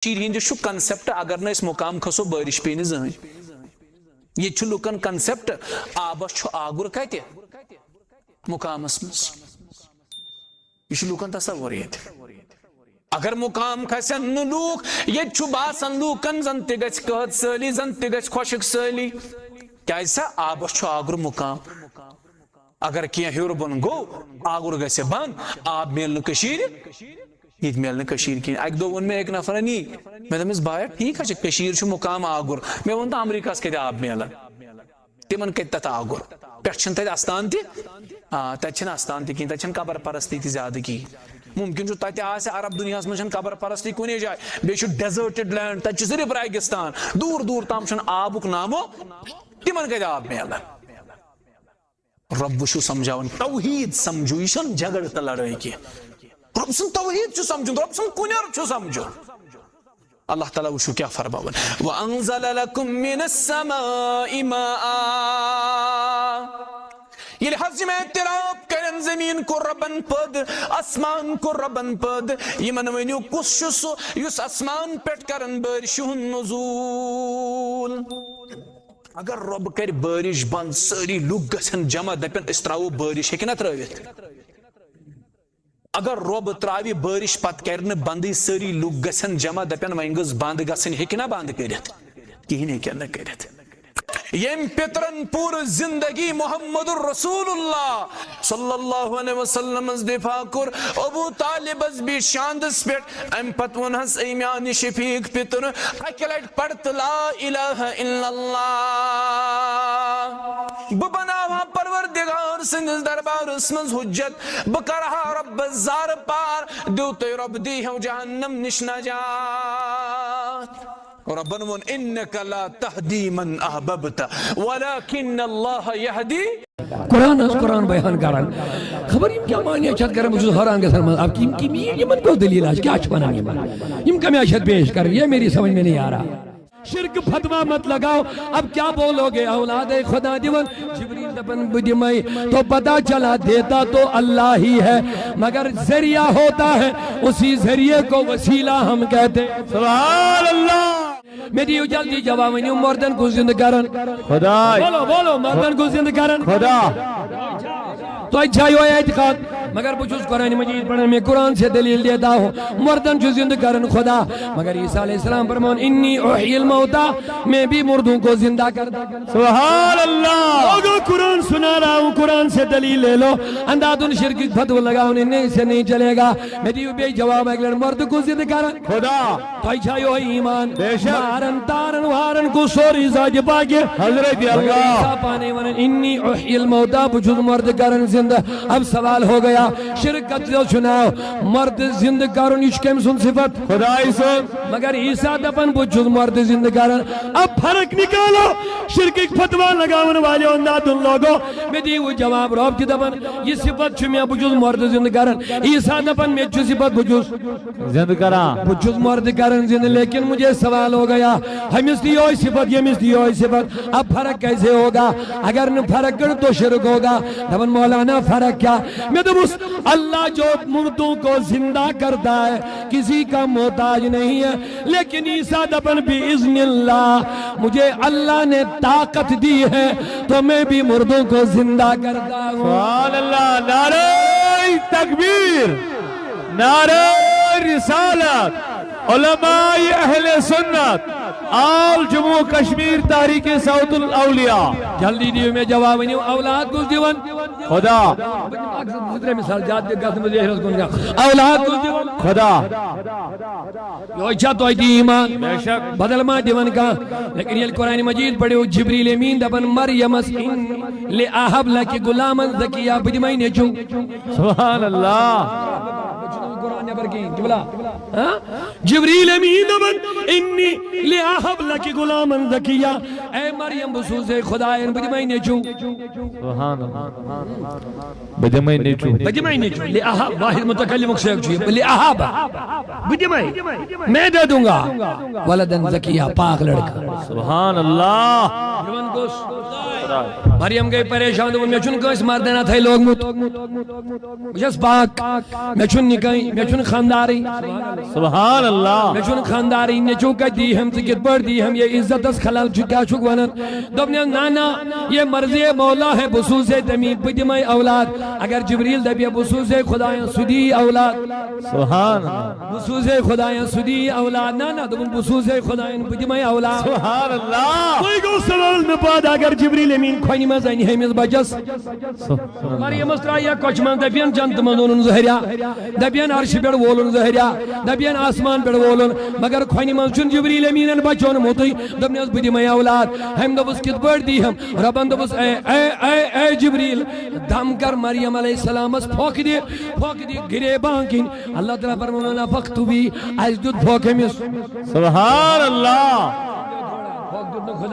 ہند concept اگر نس مقام کھسو بارش پی زہن یہ لکن کنسپٹ آبس آگر کت مقامس مز یہ لکن تصور یہ اگر مقام کھسن لوک یہ باسان لوکن زن تہ گژھِ قحط سٲلی زن تہ گژھِ خۄشک سٲلی کیازِ آبس آگر مقام اگر کی ہیور بن گو آگر گژھِ بند آب مل یہ مل کہیں اک دہ ون میں ایک نفر نی میں دس بایا ٹھیک ہے مقام آگر میں ون تو امریکہ کت آب ملان تمن کت تت آگر پہ تت استان تت استان تہ کہین تت قبر پرستی تہ زیادہ کہین ممکن تت عرب دنیا من قبر پرستی کن جائے بیس ڈیزرٹڈ لینڈ تت صرف ریگستان دور دور تام آبک نامو تمن کت آب ملان رب سمجھاون توحید سمجھو یہ جھگڑ تو لڑائی کی رب سن توحید سمجھو رب سن کنر سمجھو اللہ تعالیٰ وشو کیا فرماون وَأَنزَلَ لَكُم مِّنَ السَّمَاءِ مَاءً یہ لحظ میں اعتراف کرن زمین کو ربن پد اسمان کو ربن پد یہ من ونیو کس سو یس اسمان پیٹ کرن بارش نزول اگر رب کر بارش بند ساری لوگ گسن جمع دپن اس تراو بارش ہے کہ نہ تراویت اگر رب تراوی بارش پت کرن بندی ساری لوگ گسن جمع دپن وینگز بند گسن ہے کہ نہ بند کرت کہیں ہے کہ نہ کرت یم پترن پور زندگی محمد الرسول اللہ صلی اللہ علیہ وسلم دفاع کر ابو طالب بھی شاندس پیٹ ام پتون ہس ایمیان شفیق پتر اکلٹ پڑت لا الہ الا اللہ ببناوا پروردگار سنز دربار اسمز حجت بکرہا رب الزار پار دیوتے رب دی ہو جہنم نش نجات ربنا ون انك لا تهدي من احببت ولكن الله يهدي قرآن بیان کران خبر یم کیا معنی چھت کرن بجھو حیران گژھان من اب کی یمن کو دلیل ہے کیا چھ بنان یم کمی چھت پیش کر یہ میری سمجھ میں نہیں آ رہا شرک فتوہ مت لگاؤ اب کیا بولو گے اولاد خدا دیون جبریل دپن بدمائی تو پتہ چلا دیتا تو اللہ ہی ہے مگر ذریعہ ہوتا ہے اسی ذریعے کو وسیلہ ہم کہتے سبحان اللہ میری جلدی جواب نہیں مردن کو زندہ کرن خدا بولو مردن کو زندہ کرن خدا تو اچھا ہی ہویا اعتقاد مگر بچوز قرآن مجید پڑھنے میں قرآن سے دلیل دیتا ہوں مردن جو زندہ کرن خدا مگر عیسیٰ علیہ السلام فرمون انی احیی الموتا میں بھی مردوں کو زندہ کرتا سبحان اللہ لوگوں قرآن سنا رہا ہوں قرآن سے دلیل لے لو اندادن شرک فتو لگاؤں نہیں سے نہیں چلے گا میری بے جواب اگلر مرد کو زندہ کرن خدا تو اچھا ہی ہوئی ایمان مارن تارن وارن کو سوری زاج پاکے حضرت اللہ عیسیٰ پانے ونن انی احیی الموتا بچوز مرد کرن زندہ اب سوال ہو گیا شرکت جو سناؤ مرد زندہ کرن اس کم سن صفت خدای سن مگر عیسیٰ دپن بچوز مرد زندہ کرن اب فرق نکالو شرک فتوہ لگاون والے انداد ان لوگوں میں دی وہ جواب روب کی دپن یہ صفت چھمیا بچوز مرد زندہ کرن عیسیٰ دپن میں چھو صفت بچوز زندہ کرن بچوز مرد کرن زندہ لیکن مجھے سوال ہو گیا ہمیں دی ہوئی صفت یہ مس دی ہوئی صفت اب فرق کیسے ہوگا اگر نہ فرق کر تو شرک ہوگا دپن مولانا فرق کیا میں تو بس اللہ جو مردوں کو زندہ کرتا ہے کسی کا محتاج نہیں ہے لیکن عیسیٰ دپن بِإِذْنِ اللہ مجھے اللہ نے طاقت دی ہے تو میں بھی مردوں کو زندہ کرتا ہوں سبحان اللہ نعرہ تکبیر نعرہ رسالت علماء اہل سنت آل جموں کشمیر تحریک صوت الاولیاء جلدی دیو میں جواب نہیں اولاد کچھ دیون خدا مثال جات دے گا مجھے احرز کن گا اولاد کچھ دیون خدا یہ اچھا تو ایتی ایمان بدل ما دیون کا لیکن یہ قرآن مجید پڑھے ہو جبریل امین دبن مریم لے آہب لکی غلامن ذکیہ بدمائی نیچوں سبحان اللہ جبریل امین دبن انی لے آہب لکی غلامن ذکیہ اے مریم بسوز خدایان بدمائی نیچوں سبحان اللہ بدمائی نیچوں لے آہب واحد متکلم اکسیک چوئے لے آہب بدمائی میں دے دوں گا ولدن ذکیہ پاک لڑکا سبحان اللہ مریم گئی پریشان دوپن مے چھن کٲنٛسہِ مردنا تھے لوگمُت بہٕ چھَس پاک مے چھُنہٕ نِکٲنۍ مے چھُنہٕ خاندارٕے سبحان اللہ مے چھُنہٕ خاندارٕے نیٚچوٗ کتہِ دیٖہَم ژٕ کِتھ پٲٹھۍ دیٖہَم یہ عزتس خلل چھُ کیٛاہ چھُکھ ونان دوٚپنَس نانا یہ مرضی مولا ہے بہٕ سوزے تٔمی بہٕ دِمے اولاد اگر جبریل دپہِ بہٕ سوزے خداین سُہ دی اولاد سبحان اللہ بہٕ سوزے خداین سُہ دی اولاد نانا دوٚپُن بہٕ سوزے خداین بہٕ دِمے اولاد سبحان اللہ وۄنۍ گوٚو سوال مےٚ پتہٕ اگر جبریل امیٖن کھۄنہِ منٛز انہِ ہے أمِس بچس مریمس ترٛایہِ کۄچہِ منٛز دپین جنتہٕ منٛز اونُن زہریا دپین عرشہِ پٮ۪ٹھ وولُن زہریا دپین آسمان پٮ۪ٹھ وولُن مگر کھۄنہِ منٛز چھُنہٕ جبریل امیٖنن بچہٕ اوٚنمُتٕے دوٚپنس بہٕ دِمے اولاد أمۍ دوٚپُس کِتھ پٲٹھۍ دیٖہَم رۄبن دوٚپُس اے جبریل دم کر مریم علیہ السلامس پھۄکھ دِ گرے بانہٕ کِنۍ اللہ تعالیٰ فرمونو نفختُ بی اَسہِ دیُت پھۄکھ أمِس سبحان اللہ پھۄکھ دیُت نہٕ خۄدا